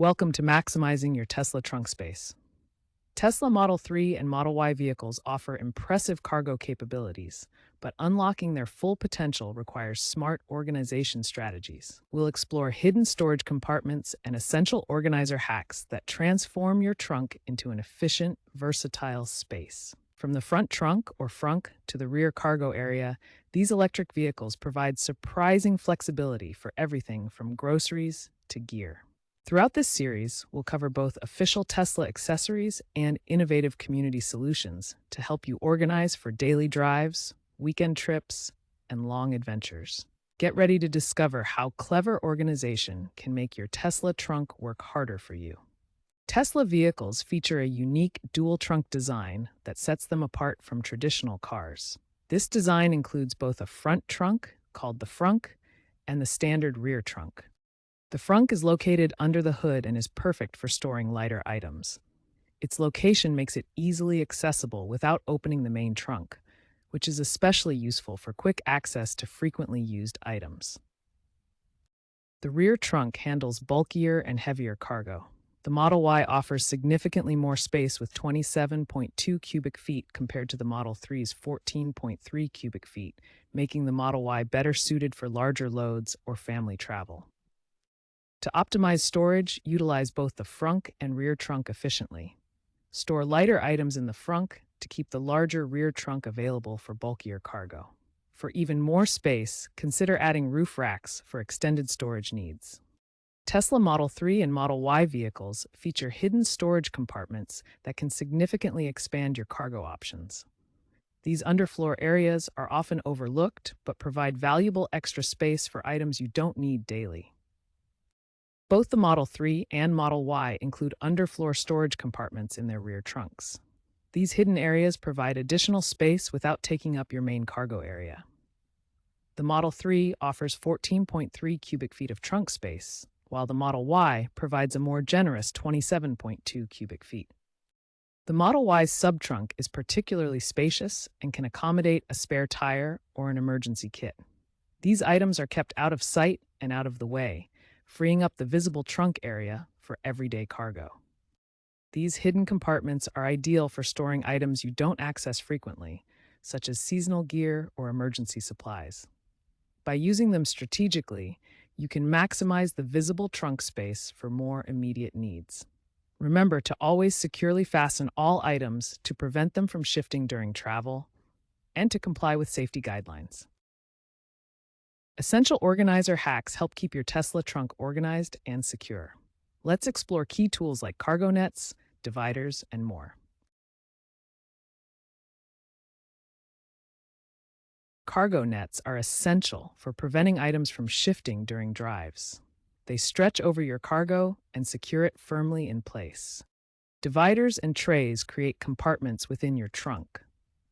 Welcome to maximizing your Tesla trunk space. Tesla Model 3 and Model Y vehicles offer impressive cargo capabilities, but unlocking their full potential requires smart organization strategies. We'll explore hidden storage compartments and essential organizer hacks that transform your trunk into an efficient, versatile space. From the front trunk or frunk to the rear cargo area, these electric vehicles provide surprising flexibility for everything from groceries to gear. Throughout this series, we'll cover both official Tesla accessories and innovative community solutions to help you organize for daily drives, weekend trips, and long adventures. Get ready to discover how clever organization can make your Tesla trunk work harder for you. Tesla vehicles feature a unique dual trunk design that sets them apart from traditional cars. This design includes both a front trunk, called the frunk, and the standard rear trunk. The frunk is located under the hood and is perfect for storing lighter items. Its location makes it easily accessible without opening the main trunk, which is especially useful for quick access to frequently used items. The rear trunk handles bulkier and heavier cargo. The Model Y offers significantly more space with 27.2 cubic feet compared to the Model 3's 14.3 cubic feet, making the Model Y better suited for larger loads or family travel. To optimize storage, utilize both the frunk and rear trunk efficiently. Store lighter items in the frunk to keep the larger rear trunk available for bulkier cargo. For even more space, consider adding roof racks for extended storage needs. Tesla Model 3 and Model Y vehicles feature hidden storage compartments that can significantly expand your cargo options. These underfloor areas are often overlooked but provide valuable extra space for items you don't need daily. Both the Model 3 and Model Y include underfloor storage compartments in their rear trunks. These hidden areas provide additional space without taking up your main cargo area. The Model 3 offers 14.3 cubic feet of trunk space, while the Model Y provides a more generous 27.2 cubic feet. The Model Y's subtrunk is particularly spacious and can accommodate a spare tire or an emergency kit. These items are kept out of sight and out of the way, freeing up the visible trunk area for everyday cargo. These hidden compartments are ideal for storing items you don't access frequently, such as seasonal gear or emergency supplies. By using them strategically, you can maximize the visible trunk space for more immediate needs. Remember to always securely fasten all items to prevent them from shifting during travel and to comply with safety guidelines. Essential organizer hacks help keep your Tesla trunk organized and secure. Let's explore key tools like cargo nets, dividers, and more. Cargo nets are essential for preventing items from shifting during drives. They stretch over your cargo and secure it firmly in place. Dividers and trays create compartments within your trunk,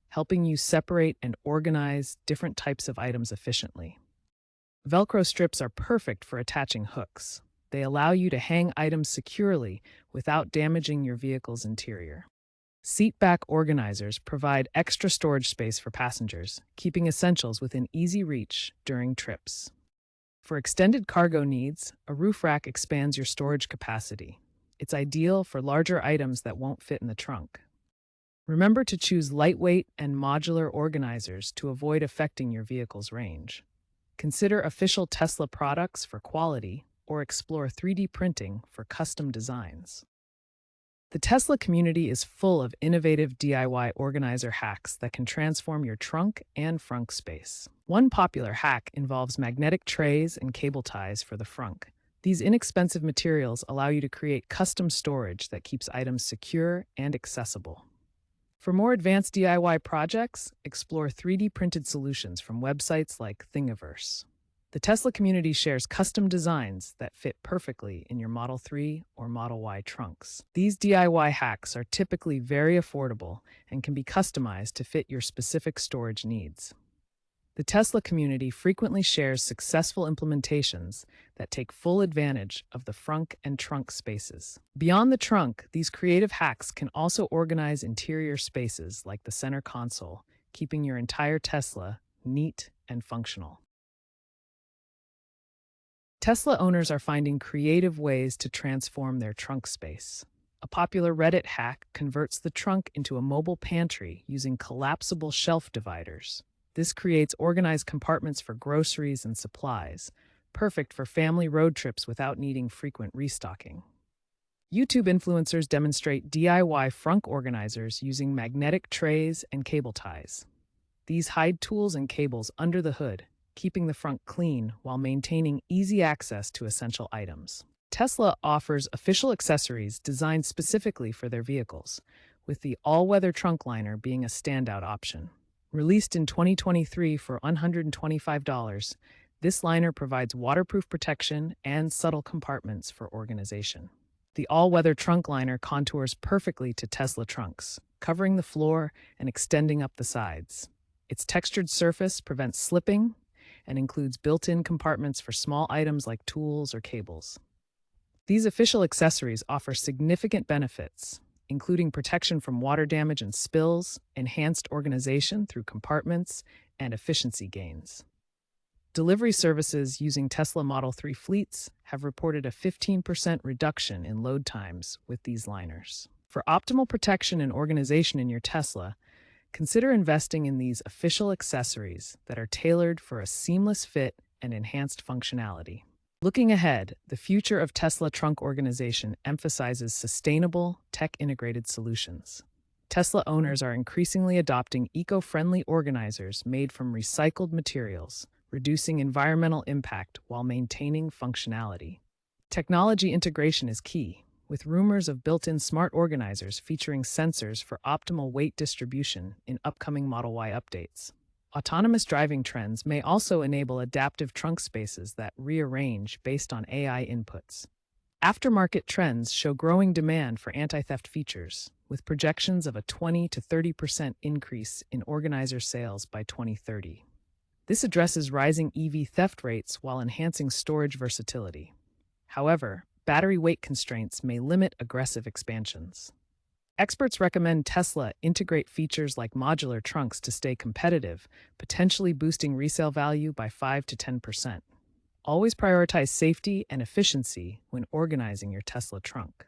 helping you separate and organize different types of items efficiently. Velcro strips are perfect for attaching hooks. They allow you to hang items securely without damaging your vehicle's interior. Seat back organizers provide extra storage space for passengers, keeping essentials within easy reach during trips. For extended cargo needs, a roof rack expands your storage capacity. It's ideal for larger items that won't fit in the trunk. Remember to choose lightweight and modular organizers to avoid affecting your vehicle's range. Consider official Tesla products for quality or explore 3D printing for custom designs. The Tesla community is full of innovative DIY organizer hacks that can transform your trunk and frunk space. One popular hack involves magnetic trays and cable ties for the frunk. These inexpensive materials allow you to create custom storage that keeps items secure and accessible. For more advanced DIY projects, explore 3D printed solutions from websites like Thingiverse. The Tesla community shares custom designs that fit perfectly in your Model 3 or Model Y trunks. These DIY hacks are typically very affordable and can be customized to fit your specific storage needs. The Tesla community frequently shares successful implementations that take full advantage of the frunk and trunk spaces. Beyond the trunk, these creative hacks can also organize interior spaces like the center console, keeping your entire Tesla neat and functional. Tesla owners are finding creative ways to transform their trunk space. A popular Reddit hack converts the trunk into a mobile pantry using collapsible shelf dividers. This creates organized compartments for groceries and supplies, perfect for family road trips without needing frequent restocking. YouTube influencers demonstrate DIY frunk organizers using magnetic trays and cable ties. These hide tools and cables under the hood, keeping the front clean while maintaining easy access to essential items. Tesla offers official accessories designed specifically for their vehicles, with the all-weather trunk liner being a standout option. Released in 2023 for $125, this liner provides waterproof protection and subtle compartments for organization. The all-weather trunk liner contours perfectly to Tesla trunks, covering the floor and extending up the sides. Its textured surface prevents slipping and includes built-in compartments for small items like tools or cables. These official accessories offer significant benefits, including protection from water damage and spills, enhanced organization through compartments, and efficiency gains. Delivery services using Tesla Model 3 fleets have reported a 15% reduction in load times with these liners. For optimal protection and organization in your Tesla, consider investing in these official accessories that are tailored for a seamless fit and enhanced functionality. Looking ahead, the future of Tesla trunk organization emphasizes sustainable, tech-integrated solutions. Tesla owners are increasingly adopting eco-friendly organizers made from recycled materials, reducing environmental impact while maintaining functionality. Technology integration is key, with rumors of built-in smart organizers featuring sensors for optimal weight distribution in upcoming Model Y updates. Autonomous driving trends may also enable adaptive trunk spaces that rearrange based on AI inputs. Aftermarket trends show growing demand for anti-theft features, with projections of a 20 to 30% increase in organizer sales by 2030. This addresses rising EV theft rates while enhancing storage versatility. However, battery weight constraints may limit aggressive expansions. Experts recommend Tesla integrate features like modular trunks to stay competitive, potentially boosting resale value by 5 to 10%. Always prioritize safety and efficiency when organizing your Tesla trunk.